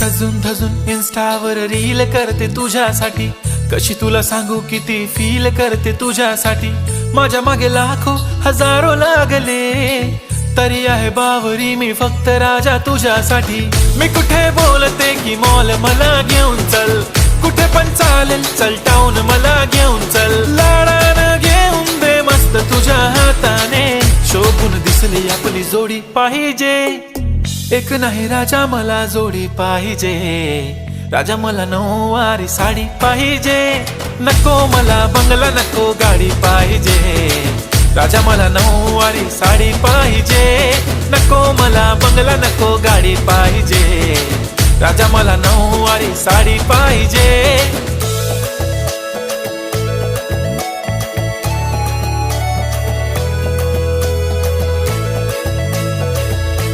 सजून धजून इंस्टावर reel करते तुझ्यासाठी, कशी तुला सांगू किती फील करते तुझ्यासाठी. माझ्या मागे लाखो हजारो लागले, तरी आहे बावरी मी फक्त राजा तुझ्यासाठी. मी कुठे बोलते की मॉल मला घेऊन चल, कुठे पण चालेल चल टाऊन मला घेऊन चल. लाडानं घेऊन दे मस्त तुझ्या हाताने, शोभून दिसली आपली जोडी पाहिजे. एक नाही राजा मला जोडी पाहिजे, राजा मला नऊवारी साडी पाहिजे. नको मला बंगला नको गाडी पाहिजे, राजा मला नऊवारी साडी पाहिजे. नको मला बंगला नको गाडी पाहिजे, राजा मला नऊवारी साडी पाहिजे.